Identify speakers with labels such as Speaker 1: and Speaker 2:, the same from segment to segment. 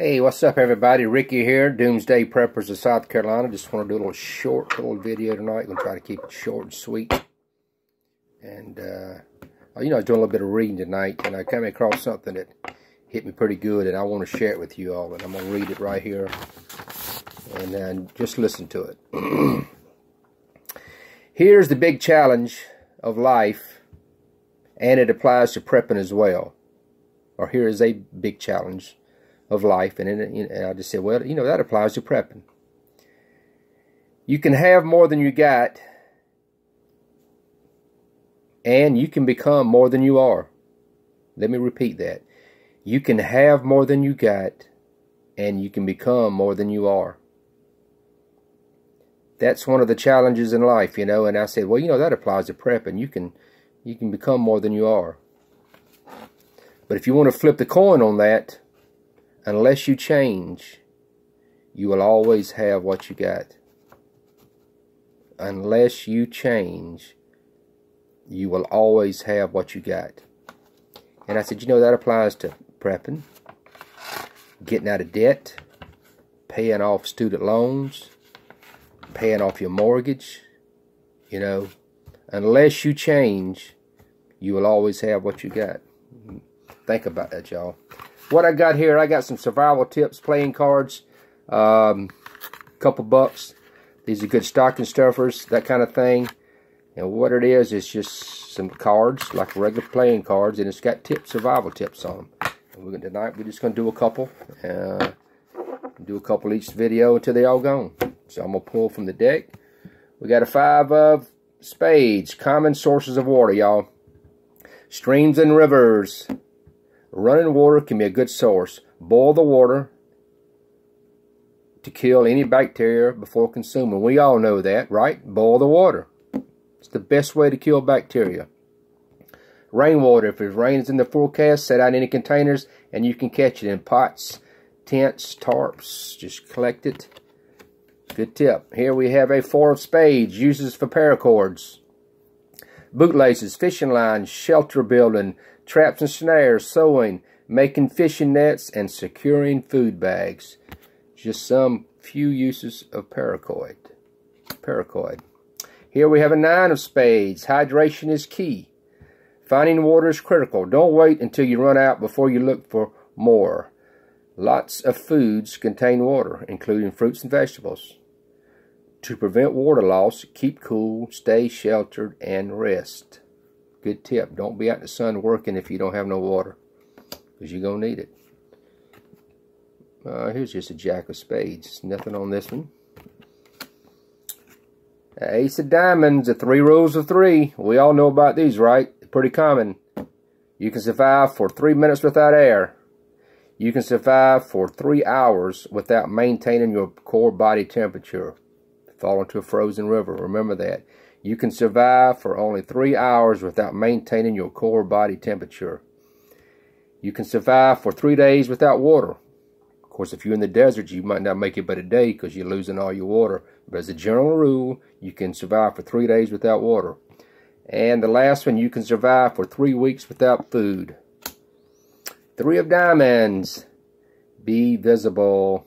Speaker 1: Hey, what's up everybody? Ricky here, Doomsday Preppers of South Carolina. Just want to do a little short video tonight. I'm going to try to keep it short and sweet. And, I was doing a little bit of reading tonight, and I came across something that hit me pretty good, and I want to share it with you all. And I'm going to read it right here, and then just listen to it. Here's the big challenge of life, and it applies to prepping as well. Or here is a big challenge of life, and I just said, well, that applies to prepping. You can have more than you got, and you can become more than you are. Let me repeat that. You can have more than you got, and you can become more than you are. That's one of the challenges in life, and I said, well, that applies to prepping. You can become more than you are. But if you want to flip the coin on that, unless you change, you will always have what you got. Unless you change, you will always have what you got. And I said, that applies to prepping, getting out of debt, paying off student loans, paying off your mortgage. Unless you change, you will always have what you got. Think about that, y'all. What I got here, I got some survival tips, playing cards, couple bucks. These are good stocking stuffers, that kind of thing. And what it is just some cards, like regular playing cards, and it's got survival tips on them. And tonight we're just going to do a couple. Do a couple each video until they all gone. So I'm going to pull from the deck. We got a 5 of spades, common sources of water, y'all. Streams and rivers. Running water can be a good source. Boil the water to kill any bacteria before consuming. We all know that, right? Boil the water. It's the best way to kill bacteria. Rainwater. If there's rain is in the forecast, set out any containers and you can catch it in pots, tents, tarps. Just collect it. Good tip. Here we have a 4 of spades. Uses for paracords. Bootlaces, fishing lines, shelter building, traps and snares, sewing, making fishing nets, and securing food bags. Just some few uses of paracord. Here we have a 9 of spades. Hydration is key. Finding water is critical. Don't wait until you run out before you look for more. Lots of foods contain water, including fruits and vegetables. To prevent water loss, keep cool, stay sheltered, and rest. Good tip. Don't be out in the sun working if you don't have no water, because you're going to need it. Here's just a jack of spades. Nothing on this one. Ace of diamonds, the 3 rules of 3. We all know about these, right? Pretty common. You can survive for 3 minutes without air. You can survive for 3 hours without maintaining your core body temperature. Fall into a frozen river. Remember that. You can survive for only 3 hours without maintaining your core body temperature. You can survive for 3 days without water. Of course, if you're in the desert, you might not make it but a day because you're losing all your water. But as a general rule, you can survive for 3 days without water. And the last one, you can survive for 3 weeks without food. 3 of diamonds. Be visible.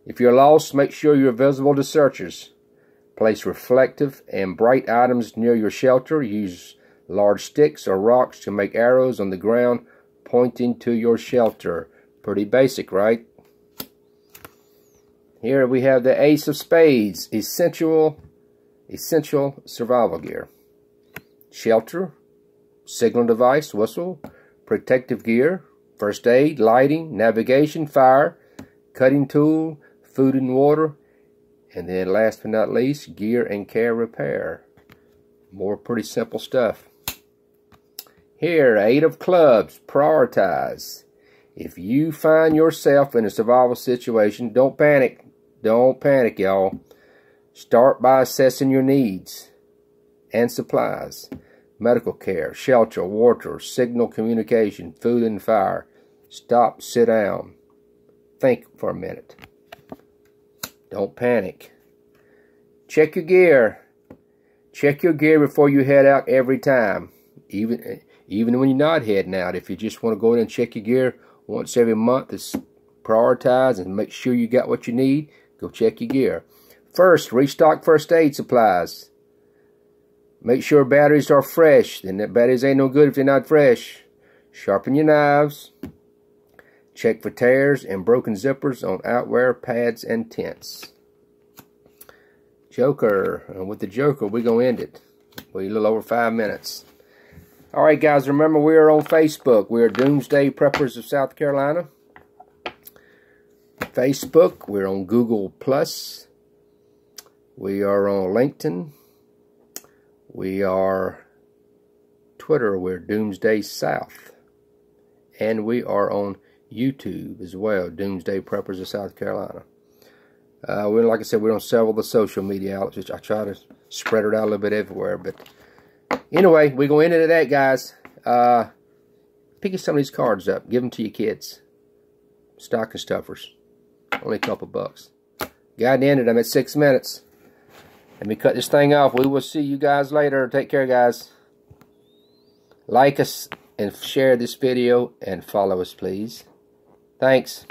Speaker 1: If you're lost, make sure you're visible to searchers. Place reflective and bright items near your shelter. Use large sticks or rocks to make arrows on the ground pointing to your shelter. Pretty basic, right? Here we have the Ace of Spades. Essential survival gear. Shelter, signal device, whistle, protective gear, first aid, lighting, navigation, fire, cutting tool, food and water. And then last but not least, gear and care repair. More pretty simple stuff. Here, 8 of clubs. Prioritize. If you find yourself in a survival situation, don't panic. Don't panic, y'all. Start by assessing your needs and supplies. Medical care, shelter, water, signal communication, food and fire. Stop, sit down. Think for a minute. Don't panic. Check your gear. Check your gear before you head out every time. Even when you're not heading out. If you just want to go in and check your gear once every month, it's prioritize and make sure you got what you need, go check your gear. First, restock first aid supplies. Make sure batteries are fresh. Then the batteries ain't no good if they're not fresh. Sharpen your knives. Check for tears and broken zippers on outwear, pads, and tents. Joker. With the Joker, we're going to end it. We're a little over 5 minutes. Alright guys, remember we are on Facebook. We are Doomsday Preppers of South Carolina. Facebook. We're on Google+. We are on LinkedIn. We are Twitter. We're Doomsday South. And we are on YouTube as well, Doomsday Preppers of South Carolina. Like I said, we're on several of the social media outlets. I try to spread it out a little bit everywhere. But anyway, we're going into that, guys. Pick some of these cards up. Give them to your kids. Stocking stuffers. Only a couple bucks. Got to end it. I'm at 6 minutes. Let me cut this thing off. We will see you guys later. Take care, guys. Like us and share this video and follow us, please. Thanks.